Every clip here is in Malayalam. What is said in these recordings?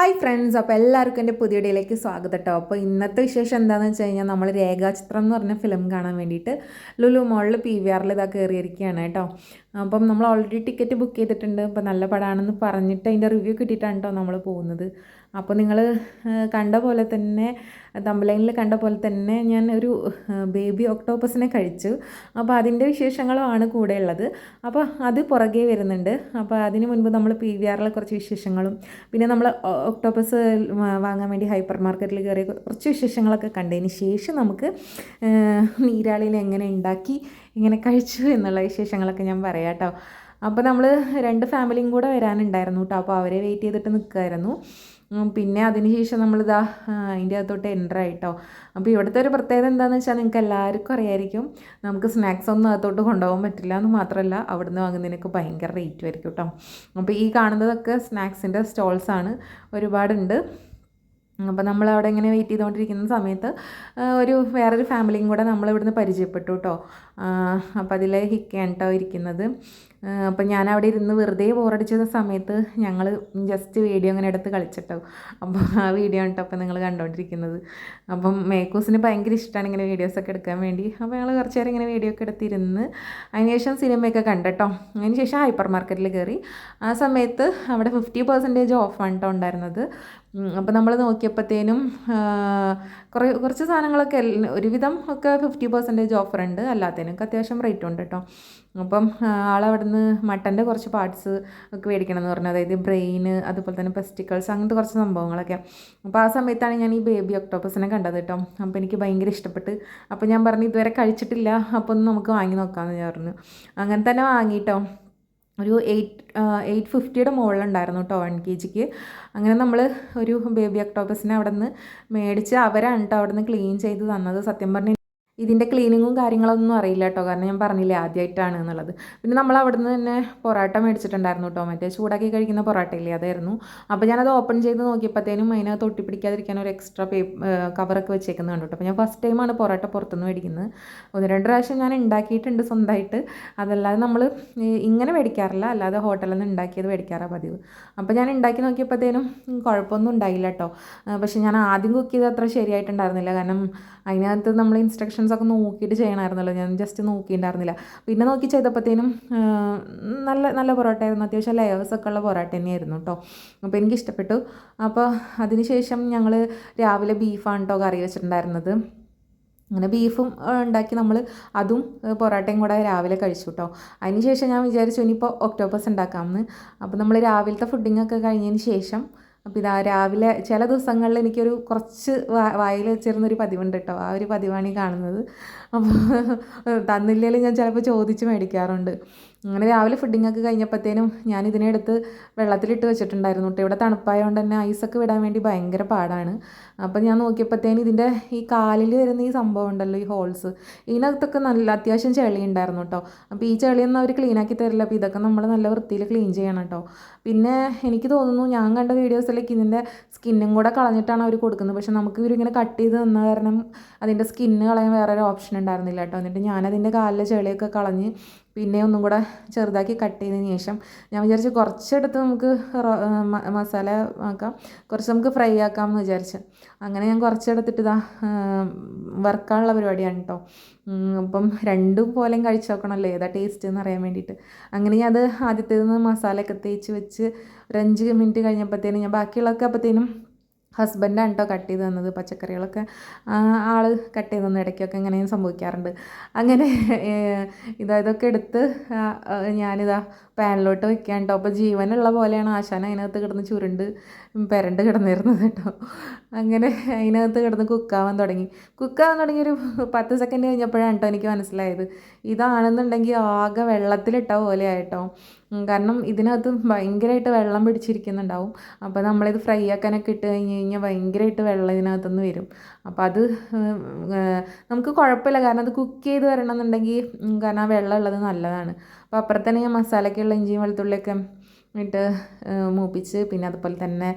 ഹായ് ഫ്രണ്ട്സ്, അപ്പോൾ എല്ലാവർക്കും എൻ്റെ പുതിയ വീഡിയോയിലേക്ക് സ്വാഗതം കേട്ടോ. അപ്പോൾ ഇന്നത്തെ വിശേഷം എന്താണെന്ന് വെച്ച് കഴിഞ്ഞാൽ നമ്മൾ രേഖാചിത്രം എന്ന് പറഞ്ഞ ഫിലിം കാണാൻ വേണ്ടിയിട്ട് ലുലു മോളിൽ PVR ഇതാ കയറിയിരിക്കുകയാണ് കേട്ടോ. അപ്പം നമ്മൾ ഓൾറെഡി ടിക്കറ്റ് ബുക്ക് ചെയ്തിട്ടുണ്ട്. അപ്പോൾ നല്ല പടമാണെന്ന് പറഞ്ഞിട്ട് അതിൻ്റെ റിവ്യൂ കിട്ടിയിട്ടാണ് കേട്ടോ നമ്മൾ പോകുന്നത്. അപ്പോൾ നിങ്ങൾ കണ്ട പോലെ തന്നെ തമ്പലൈനിൽ കണ്ട പോലെ തന്നെ ഞാൻ ഒരു ബേബി ഒക്ടോപ്പസിനെ കഴിച്ചു. അപ്പോൾ അതിൻ്റെ വിശേഷങ്ങളുമാണ് കൂടെ ഉള്ളത്. അപ്പോൾ അത് പുറകെ വരുന്നുണ്ട്. അപ്പോൾ അതിന് മുൻപ് നമ്മൾ PVR കുറച്ച് വിശേഷങ്ങളും പിന്നെ നമ്മൾ ഒക്ടോപ്പസ് വാങ്ങാൻ വേണ്ടി ഹൈപ്പർ മാർക്കറ്റിൽ കയറിയ കുറച്ച് വിശേഷങ്ങളൊക്കെ കണ്ടതിന് ശേഷം നമുക്ക് നീരാളിനെ എങ്ങനെ ഉണ്ടാക്കി ഇങ്ങനെ കഴിച്ചു എന്നുള്ള വിശേഷങ്ങളൊക്കെ ഞാൻ പറയാം കേട്ടോ. അപ്പോൾ നമ്മൾ 2 ഫാമിലിയും കൂടെ വരാനുണ്ടായിരുന്നു കേട്ടോ. അപ്പോൾ അവരെ വെയിറ്റ് ചെയ്തിട്ട് നിൽക്കുമായിരുന്നു. പിന്നെ അതിന് ശേഷം നമ്മളിതാ അതിൻ്റെ അകത്തോട്ട് എൻ്റർ ആയിട്ടോ. അപ്പോൾ ഇവിടുത്തെ ഒരു പ്രത്യേകത എന്താണെന്ന് വെച്ചാൽ നിങ്ങൾക്ക് എല്ലാവർക്കും അറിയായിരിക്കും, നമുക്ക് സ്നാക്സ് ഒന്നും അകത്തോട്ട് കൊണ്ടുപോകാൻ പറ്റില്ല എന്ന് മാത്രമല്ല അവിടുന്ന് വാങ്ങുന്നതിനൊക്കെ ഭയങ്കര റേറ്റ് ആയിരിക്കും കേട്ടോ. അപ്പോൾ ഈ കാണുന്നതൊക്കെ സ്നാക്സിൻ്റെ സ്റ്റോൾസാണ്, ഒരുപാടുണ്ട്. അപ്പോൾ നമ്മളവിടെ ഇങ്ങനെ വെയിറ്റ് ചെയ്തുകൊണ്ടിരിക്കുന്ന സമയത്ത് വേറൊരു ഫാമിലിയും കൂടെ നമ്മളിവിടുന്ന് പരിചയപ്പെട്ടു കേട്ടോ. അപ്പോൾ അതിലെ ഹിക്കയാണ് കേട്ടോ ഇരിക്കുന്നത്. അപ്പം ഞാനവിടെ ഇരുന്ന് വെറുതെ ബോറടിച്ച സമയത്ത് ഞങ്ങൾ ജസ്റ്റ് വീഡിയോ അങ്ങനെ എടുത്ത് കളിച്ചിട്ടോ. അപ്പോൾ ആ വീഡിയോ ആണ് കേട്ടോ അപ്പോൾ നിങ്ങൾ കണ്ടുകൊണ്ടിരിക്കുന്നത്. അപ്പം മേക്കൂസിന് ഭയങ്കര ഇഷ്ടമാണ് ഇങ്ങനെ വീഡിയോസൊക്കെ എടുക്കാൻ വേണ്ടി. അപ്പോൾ ഞങ്ങൾ കുറച്ച് നേരം ഇങ്ങനെ വീഡിയോ ഒക്കെ എടുത്തിരുന്ന് അതിനുശേഷം സിനിമയൊക്കെ കണ്ടിട്ടോ. അതിനുശേഷം ഹൈപ്പർ മാർക്കറ്റിൽ കയറി. ആ സമയത്ത് അവിടെ 50% ഓഫാണ് കേട്ടോ ഉണ്ടായിരുന്നത്. അപ്പോൾ നമ്മൾ നോക്കിയപ്പോഴത്തേനും കുറച്ച് സാധനങ്ങളൊക്കെ ഒരുവിധം ഒക്കെ 50% ഓഫറുണ്ട്, അല്ലാത്തതിനൊക്കെ അത്യാവശ്യം റേറ്റും ഉണ്ട് കേട്ടോ. അപ്പം ആളവിടെ നിന്ന് മട്ടൻ്റെ കുറച്ച് പാർട്സ് ഒക്കെ മേടിക്കണം എന്ന് പറഞ്ഞു, അതായത് ബ്രെയിന്, അതുപോലെ തന്നെ പെസ്റ്റിക്കൾസ്, അങ്ങനത്തെ കുറച്ച് സംഭവങ്ങളൊക്കെ. അപ്പോൾ ആ സമയത്താണ് ഞാൻ ഈ ബേബി ഒക്ടോപ്പസിനെ കണ്ടത് കേട്ടോ. അപ്പോൾ എനിക്ക് ഭയങ്കര ഇഷ്ടപ്പെട്ട്. അപ്പോൾ ഞാൻ പറഞ്ഞു ഇതുവരെ കഴിച്ചിട്ടില്ല, അപ്പോൾ ഒന്ന് നമുക്ക് വാങ്ങി നോക്കാമെന്ന് ഞാൻ പറഞ്ഞു. അങ്ങനെ തന്നെ വാങ്ങിയിട്ടോ. ഒരു 850 മുകളിലുണ്ടായിരുന്നു കേട്ടോ 1 kgക്ക്. അങ്ങനെ നമ്മൾ ഒരു ബേബി ഒക്ടോപ്പസിനെ അവിടെ നിന്ന് മേടിച്ച് അവരാണ് കേട്ടോ അവിടെ നിന്ന് ക്ലീൻ ചെയ്ത് തന്നത്. സത്യം പറഞ്ഞാൽ ഇതിൻ്റെ ക്ലീനിങ്ങും കാര്യങ്ങളൊന്നും അറിയില്ല കേട്ടോ, കാരണം ഞാൻ പറഞ്ഞില്ലേ ആദ്യമായിട്ടാണ് എന്നുള്ളത്. പിന്നെ നമ്മൾ അവിടെ നിന്ന് തന്നെ പൊറോട്ട മേടിച്ചിട്ടുണ്ടായിരുന്നു കേട്ടോ, മറ്റേ ചൂടാക്കി കഴിക്കുന്ന പൊറോട്ടയില്ലേ അതായിരുന്നു. അപ്പോൾ ഞാനത് ഓപ്പൺ ചെയ്ത് നോക്കിയപ്പോഴത്തേനും അതിനകത്ത് ഒട്ടിപ്പിടിക്കാതിരിക്കാൻ ഒരു എക്സ്ട്രാ കവറൊക്കെ വെച്ചേക്കുന്നത് കണ്ടു കേട്ടോ. അപ്പോൾ ഞാൻ ഫസ്റ്റ് ടൈമാണ് പൊറോട്ട പുറത്തുനിന്ന് മേടിക്കുന്നത്. 1-2 പ്രാവശ്യം ഞാൻ ഉണ്ടാക്കിയിട്ടുണ്ട് സ്വന്തമായിട്ട്, അതല്ലാതെ നമ്മൾ ഇങ്ങനെ മേടിക്കാറില്ല, അല്ലാതെ ഹോട്ടലിൽ നിന്ന് ഉണ്ടാക്കിയത് മേടിക്കാറാണ് പതിവ്. അപ്പോൾ ഞാൻ ഉണ്ടാക്കി നോക്കിയപ്പോഴത്തേനും കുഴപ്പമൊന്നും ഉണ്ടായില്ല കേട്ടോ. പക്ഷേ ഞാൻ ആദ്യം കുക്ക് ചെയ്ത് അത്ര ശരിയായിട്ടുണ്ടായിരുന്നില്ല, കാരണം അതിനകത്ത് നമ്മൾ ഇൻസ്ട്രക്ഷൻസൊക്കെ നോക്കിയിട്ട് ചെയ്യണമായിരുന്നല്ലോ, ഞാൻ ജസ്റ്റ് നോക്കിയിട്ടുണ്ടായിരുന്നില്ല. പിന്നെ നോക്കി ചെയ്തപ്പോഴത്തേനും നല്ല പൊറോട്ടയായിരുന്നു, അത്യാവശ്യം ലെയേഴ്സൊക്കെ ഉള്ള പൊറോട്ട തന്നെയായിരുന്നു കേട്ടോ. അപ്പോൾ എനിക്ക് ഇഷ്ടപ്പെട്ടു. അപ്പോൾ അതിന് ശേഷം ഞങ്ങൾ രാവിലെ ബീഫാണ് കേട്ടോ കറി വെച്ചിട്ടുണ്ടായിരുന്നത്. അങ്ങനെ ബീഫും ഉണ്ടാക്കി നമ്മൾ അതും പൊറോട്ടയും കൂടെ രാവിലെ കഴിച്ചു കേട്ടോ. അതിന് ശേഷം ഞാൻ വിചാരിച്ചു ഇനിയിപ്പോൾ ഒക്ടോപ്പസ് ഉണ്ടാക്കാമെന്ന്. അപ്പോൾ നമ്മൾ രാവിലത്തെ ഫുഡിങ്ങൊക്കെ കഴിഞ്ഞതിന് ശേഷം അപ്പോൾ ഇതാ രാവിലെ ചില ദിവസങ്ങളിൽ എനിക്കൊരു കുറച്ച് വായിൽ വെച്ചിരുന്നൊരു പതിവുണ്ട് കേട്ടോ. ആ ഒരു പതിവാണ് ഈ കാണുന്നത്. അപ്പോൾ തന്നില്ലെങ്കിൽ ഞാൻ ചിലപ്പോൾ ചോദിച്ച് മേടിക്കാറുണ്ട്. അങ്ങനെ രാവിലെ ഫുഡിങ്ങൊക്കെ കഴിഞ്ഞപ്പോഴത്തേനും ഞാൻ ഇതിനെടുത്ത് വെള്ളത്തിലിട്ട് വെച്ചിട്ടുണ്ടായിരുന്നു കേട്ടോ. ഇവിടെ തണുപ്പായതുകൊണ്ട് തന്നെ ഐസൊക്കെ വിടാൻ വേണ്ടി ഭയങ്കര പാടാണ്. അപ്പോൾ ഞാൻ നോക്കിയപ്പോഴത്തേനും ഇതിൻ്റെ ഈ കാലിൽ വരുന്ന ഈ സംഭവം ഉണ്ടല്ലോ, ഈ ഹോൾസ്, ഇതിനകത്തൊക്കെ നല്ല അത്യാവശ്യം ചെളി ഉണ്ടായിരുന്നു കേട്ടോ. അപ്പോൾ ഈ ചെളിയൊന്നും അവർ ക്ലീനാക്കി തരില്ല. അപ്പോൾ ഇതൊക്കെ നമ്മൾ നല്ല വൃത്തിയിൽ ക്ലീൻ ചെയ്യണം കേട്ടോ. പിന്നെ എനിക്ക് തോന്നുന്നു ഞാൻ കണ്ട വീഡിയോസിലേക്ക് ഇതിൻ്റെ സ്കിന്നും കൂടെ കളഞ്ഞിട്ടാണ് അവർ കൊടുക്കുന്നത്. പക്ഷേ നമുക്ക് ഇവരിങ്ങനെ കട്ട് ചെയ്ത് തന്ന കാരണം അതിൻ്റെ സ്കിന്ന് കളയാൻ വേറൊരു ഓപ്ഷൻ ഉണ്ടായിരുന്നില്ല കേട്ടോ. എന്നിട്ട് ഞാനതിൻ്റെ കാലിലെ ചെളിയൊക്കെ കളഞ്ഞ് പിന്നെ ഒന്നും കൂടെ ചെറുതാക്കി കട്ട് ചെയ്തതിന് ശേഷം ഞാൻ വിചാരിച്ചു കുറച്ചെടുത്ത് നമുക്ക് മസാല ആക്കാം, കുറച്ച് നമുക്ക് ഫ്രൈ ആക്കാമെന്ന് വിചാരിച്ചു. അങ്ങനെ ഞാൻ കുറച്ചെടുത്തിട്ട് ഇതാ വറുക്കാനുള്ള പരിപാടിയാണ് കേട്ടോ. അപ്പം രണ്ടും പോലെയും കഴിച്ച് നോക്കണമല്ലോ ഏതാ ടേസ്റ്റ് എന്ന് അറിയാൻ വേണ്ടിയിട്ട്. അങ്ങനെ ഞാൻ അത് ആദ്യത്തേന്ന് മസാലയൊക്കെ തേച്ച് വെച്ച് ഒരു 5 മിനിറ്റ് കഴിഞ്ഞപ്പോഴത്തേനും ഞാൻ ബാക്കിയുള്ളതൊക്കെ അപ്പോഴത്തേനും ഹസ്ബൻഡാണ് കേട്ടോ കട്ട് ചെയ്ത് തന്നത്. പച്ചക്കറികളൊക്കെ ആൾ കട്ട് ചെയ്ത് തന്നു, ഇടയ്ക്കൊക്കെ ഇങ്ങനെയും സംഭവിക്കാറുണ്ട്. അങ്ങനെ ഇതൊക്കെ എടുത്ത് ഞാനിതാ പാനിലോട്ട് വെക്കാൻ കേട്ടോ. അപ്പോൾ ജീവനുള്ള പോലെയാണ് ആശാന അതിനകത്ത് കിടന്ന് ചുരുണ്ട് പെരണ്ട് കിടന്നിരുന്നത് കേട്ടോ. അങ്ങനെ അതിനകത്ത് കിടന്ന് കുക്കാവാൻ തുടങ്ങി ഒരു 10 സെക്കൻഡ് കഴിഞ്ഞപ്പോഴാണ് കേട്ടോ എനിക്ക് മനസ്സിലായത് ഇതാണെന്നുണ്ടെങ്കിൽ ആകെ വെള്ളത്തിലിട്ട പോലെ ആയിട്ടോ. കാരണം ഇതിനകത്ത് ഭയങ്കരമായിട്ട് വെള്ളം പിടിച്ചിരിക്കുന്നുണ്ടാവും. അപ്പോൾ നമ്മളിത് ഫ്രൈ ആക്കാനൊക്കെ ഇട്ട് കഴിഞ്ഞാൽ ഭയങ്കരമായിട്ട് വെള്ളം ഇതിനകത്തുനിന്ന് വരും. അപ്പോൾ അത് നമുക്ക് കുഴപ്പമില്ല, കാരണം അത് കുക്ക് ചെയ്ത് വരണമെന്നുണ്ടെങ്കിൽ കാരണം ആ വെള്ളം ഉള്ളത് നല്ലതാണ്. അപ്പോൾ അപ്പുറത്തന്നെ ഞാൻ മസാലയ്ക്കുള്ള ഇഞ്ചിയും വെളുത്തുള്ളിയൊക്കെ ഇട്ട് മൂപ്പിച്ച്, പിന്നെ അതുപോലെ തന്നെ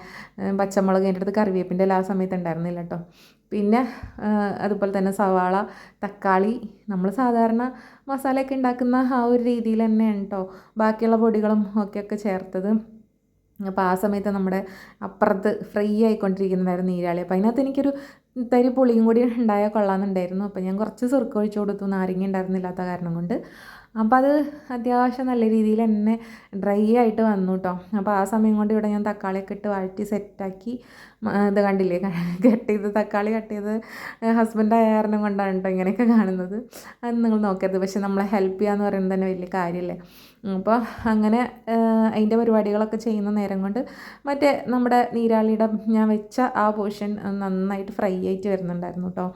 പച്ചമുളക്, എൻ്റെ അടുത്ത് കറിവേപ്പിൻ്റെ ആ സമയത്ത് ഉണ്ടായിരുന്നില്ല കേട്ടോ. പിന്നെ അതുപോലെ തന്നെ സവാള, തക്കാളി, നമ്മൾ സാധാരണ മസാലയൊക്കെ ഉണ്ടാക്കുന്ന ആ ഒരു രീതിയിൽ തന്നെയാണ് കേട്ടോ ബാക്കിയുള്ള പൊടികളും ഒക്കെ ചേർത്തത്. അപ്പോൾ ആ സമയത്ത് നമ്മുടെ അപ്പുറത്ത് ഫ്രൈ ആയിക്കൊണ്ടിരിക്കുന്നുണ്ടായിരുന്നു നീരാളി. അപ്പോൾ അതിനകത്ത് എനിക്കൊരു തരി പുളിയും കൂടി ഉണ്ടായാൽ കൊള്ളാമെന്നുണ്ടായിരുന്നു. അപ്പോൾ ഞാൻ കുറച്ച് സുർക്ക ഒഴിച്ച് കൊടുത്തു, നാരങ്ങ ഉണ്ടായിരുന്നില്ലാത്ത കാരണം കൊണ്ട്. അപ്പോൾ അത് അത്യാവശ്യം നല്ല രീതിയിൽ തന്നെ ഡ്രൈ ആയിട്ട് വന്നു കേട്ടോ. അപ്പോൾ ആ സമയം കൊണ്ട് ഇവിടെ ഞാൻ തക്കാളിയൊക്കെ ഇട്ട് വഴറ്റി സെറ്റാക്കി. ഇത് കണ്ടില്ലേ, കട്ട് ചെയ്ത് തക്കാളി കട്ട് ചെയ്ത് ഹസ്ബൻഡ് ആയ കാരണം കൊണ്ടാണ് കേട്ടോ ഇങ്ങനെയൊക്കെ കാണുന്നത്. അത് നിങ്ങൾ നോക്കരുത്, പക്ഷെ നമ്മളെ ഹെൽപ്പ് ചെയ്യാന്ന് പറയുന്നത് തന്നെ വലിയ കാര്യമല്ലേ. അപ്പോൾ അങ്ങനെ അതിൻ്റെ പരിപാടികളൊക്കെ ചെയ്യുന്ന നേരം കൊണ്ട് മറ്റേ നമ്മുടെ നീരാളിയുടെ ഞാൻ വെച്ച ആ പോർഷൻ നന്നായിട്ട് ഫ്രൈ ആയിട്ട് വരുന്നുണ്ടായിരുന്നു കേട്ടോ.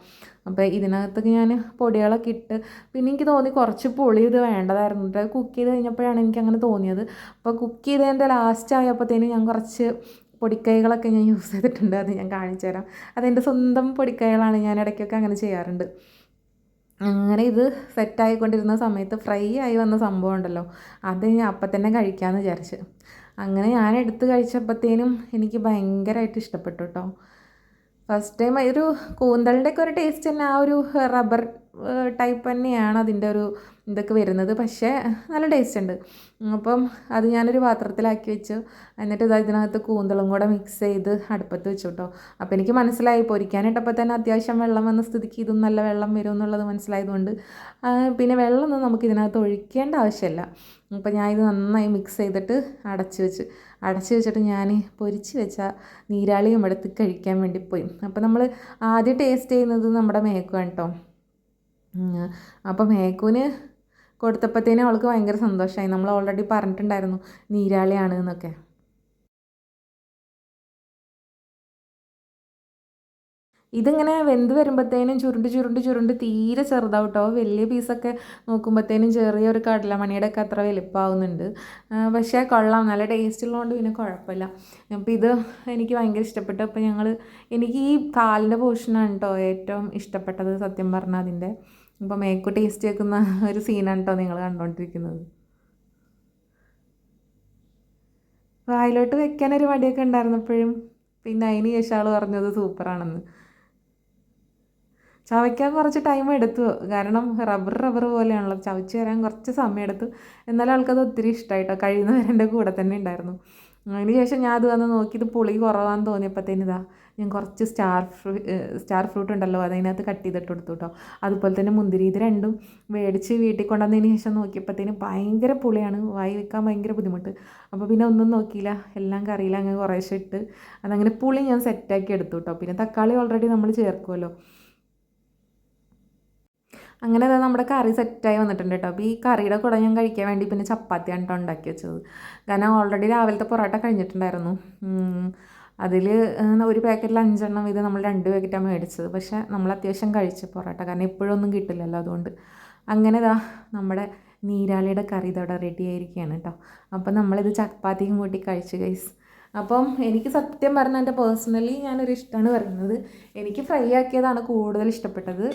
അപ്പോൾ ഇതിനകത്തൊക്കെ ഞാൻ പൊടികളൊക്കെ ഇട്ട്, പിന്നെ എനിക്ക് തോന്നി കുറച്ച് പുളി ഇത് വേണ്ടതായിരുന്നു കേട്ടോ. കുക്ക് ചെയ്ത് കഴിഞ്ഞപ്പോഴാണ് എനിക്ക് അങ്ങനെ തോന്നിയത്. അപ്പോൾ കുക്ക് ചെയ്തതിൻ്റെ ലാസ്റ്റ് ആയപ്പോഴത്തേനും ഞാൻ കുറച്ച് പൊടിക്കൈകളൊക്കെ ഞാൻ യൂസ് ചെയ്തിട്ടുണ്ട്. അത് ഞാൻ കാണിച്ചു തരാം. അതെൻ്റെ സ്വന്തം പൊടിക്കൈകളാണ്, ഞാൻ ഇടയ്ക്കൊക്കെ അങ്ങനെ ചെയ്യാറുണ്ട്. അങ്ങനെ ഇത് സെറ്റായിക്കൊണ്ടിരുന്ന സമയത്ത് ഫ്രൈ ആയി വന്ന സംഭവം ഉണ്ടല്ലോ, അത് ഞാൻ അപ്പം തന്നെ കഴിക്കാമെന്ന് വിചാരിച്ച്. അങ്ങനെ ഞാൻ എടുത്ത് കഴിച്ചപ്പോഴത്തേനും എനിക്ക് ഭയങ്കരമായിട്ട് ഇഷ്ടപ്പെട്ടു കേട്ടോ. ഫസ്റ്റ് ടൈം ഒരു കൂന്തളിൻ്റെയൊക്കെ ഒരു ടേസ്റ്റ് തന്നെ, ആ ഒരു റബ്ബർ ടൈപ്പ് തന്നെയാണ് അതിൻ്റെ ഒരു ഇതൊക്കെ വരുന്നത്, പക്ഷേ നല്ല ടേസ്റ്റ് ഉണ്ട്. അപ്പം അത് ഞാനൊരു പാത്രത്തിലാക്കി വെച്ചു. എന്നിട്ട് ഇതിനകത്ത് കൂന്തളും കൂടെ മിക്സ് ചെയ്ത് അടുപ്പത്ത് വെച്ചു കേട്ടോ. അപ്പോൾ എനിക്ക് മനസ്സിലായി, പൊരിക്കാനിട്ടപ്പോൾ തന്നെ അത്യാവശ്യം വെള്ളം വന്ന സ്ഥിതിക്ക് ഇതും നല്ല വെള്ളം വരും എന്നുള്ളത് മനസ്സിലായതുകൊണ്ട് പിന്നെ വെള്ളമൊന്നും നമുക്ക് ഇതിനകത്ത് ഒഴിക്കേണ്ട ആവശ്യമില്ല. അപ്പോൾ ഞാൻ ഇത് നന്നായി മിക്സ് ചെയ്തിട്ട് അടച്ച് വെച്ചിട്ട് ഞാൻ പൊരിച്ച് വെച്ച നീരാളിയും എടുത്ത് കഴിക്കാൻ വേണ്ടി പോയി. അപ്പോൾ നമ്മൾ ആദ്യം ടേസ്റ്റ് ചെയ്യുന്നത് നമ്മുടെ മേക്കുവാണ് കേട്ടോ. അപ്പോൾ മേക്കുവിന് കൊടുത്തപ്പോഴത്തേനും അവൾക്ക് ഭയങ്കര സന്തോഷമായി. നമ്മൾ ഓൾറെഡി പറഞ്ഞിട്ടുണ്ടായിരുന്നു നീരാളിയാണ് എന്നൊക്കെ. ഇതിങ്ങനെ വെന്ത് വരുമ്പോഴത്തേനും ചുരുണ്ട് തീരെ ചെറുതാവും കേട്ടോ. വലിയ പീസൊക്കെ നോക്കുമ്പോഴത്തേനും ചെറിയൊരു കടലമണിയുടെ ഒക്കെ അത്ര വലിപ്പമാവുന്നുണ്ട്. പക്ഷേ കൊള്ളാം, നല്ല ടേസ്റ്റ് ഉള്ളതുകൊണ്ട് പിന്നെ കുഴപ്പമില്ല. അപ്പോൾ ഇത് എനിക്ക് ഭയങ്കര ഇഷ്ടപ്പെട്ടു. അപ്പോൾ എനിക്ക് ഈ കാലിൻ്റെ പോർഷനാണ് കേട്ടോ ഏറ്റവും ഇഷ്ടപ്പെട്ടത് സത്യം പറഞ്ഞാൽ അതിൻ്റെ. അപ്പോൾ മേക്കു ടേസ്റ്റ് വെക്കുന്ന ഒരു സീനാണ് കേട്ടോ നിങ്ങൾ കണ്ടുകൊണ്ടിരിക്കുന്നത്. വായിലോട്ട് വെക്കാനൊരു മടിയൊക്കെ ഉണ്ടായിരുന്നപ്പോഴും പിന്നെ അതിന് ശേഷം ആൾ പറഞ്ഞത് സൂപ്പറാണെന്ന്. ചവയ്ക്കാൻ കുറച്ച് ടൈം എടുത്തു, കാരണം റബ്ബർ പോലെയാണല്ലോ, ചവച്ച് വരാൻ കുറച്ച് സമയം എടുത്തു. എന്നാലും ആൾക്കത് ഒത്തിരി ഇഷ്ടമായിട്ടോ. കഴിയുന്നവരെ എൻ്റെ കൂടെ തന്നെ ഉണ്ടായിരുന്നു. അതിന് ശേഷം ഞാൻ അത് വന്ന് നോക്കി, ഇത് പുളി കുറവാന്ന് തോന്നിയപ്പോഴത്തേന് ഞാൻ കുറച്ച് സ്റ്റാർ ഫ്രൂട്ട് ഉണ്ടല്ലോ, അതിനകത്ത് കട്ട് ചെയ്തിട്ട് കൊടുത്തു കേട്ടോ. അതുപോലെ തന്നെ മുന്തിരി, ഇത് രണ്ടും മേടിച്ച് വീട്ടിൽ കൊണ്ടുവന്നതിന് ശേഷം നോക്കിയപ്പോഴത്തേന് ഭയങ്കര പുളിയാണ്, വായി വെക്കാൻ ഭയങ്കര ബുദ്ധിമുട്ട്. അപ്പോൾ പിന്നെ ഒന്നും നോക്കിയില്ല, എല്ലാം കറിയിൽ അങ്ങ് കുറേശ്ശെ ഇട്ട് അതങ്ങനെ പുളി ഞാൻ സെറ്റാക്കി എടുത്തു കേട്ടോ. പിന്നെ തക്കാളി ഓൾറെഡി നമ്മൾ ചേർക്കുമല്ലോ. അങ്ങനെ അത് നമ്മുടെ കറി സെറ്റായി വന്നിട്ടുണ്ട് കേട്ടോ. അപ്പോൾ ഈ കറിയുടെ കൂടെ ഞാൻ കഴിക്കാൻ വേണ്ടി പിന്നെ ചപ്പാത്തിയാണ് കേട്ടോ ഉണ്ടാക്കി വെച്ചത്. കാരണം ഓൾറെഡി രാവിലത്തെ പൊറോട്ട കഴിഞ്ഞിട്ടുണ്ടായിരുന്നു. അതിൽ ഒരു പാക്കറ്റിൽ 5 എണ്ണം ഇത് നമ്മൾ 2 പാക്കറ്റാണ് മേടിച്ചത്. പക്ഷേ നമ്മൾ അത്യാവശ്യം കഴിച്ച പൊറോട്ട, കാരണം എപ്പോഴൊന്നും കിട്ടില്ലല്ലോ, അതുകൊണ്ട്. അങ്ങനെ നമ്മുടെ നീരാളിയുടെ കറി ഇതോടെ റെഡി ആയിരിക്കുകയാണ് കേട്ടോ. അപ്പം നമ്മളിത് ചപ്പാത്തിയും കൂട്ടി കഴിച്ചു ഗൈസ്. അപ്പം എനിക്ക് സത്യം പറഞ്ഞാൽ എൻ്റെ പേഴ്സണലി ഞാനൊരു ഇഷ്ടമാണ് പറയുന്നത്, എനിക്ക് ഫ്രൈ ആക്കിയതാണ് കൂടുതൽ ഇഷ്ടപ്പെട്ടത്.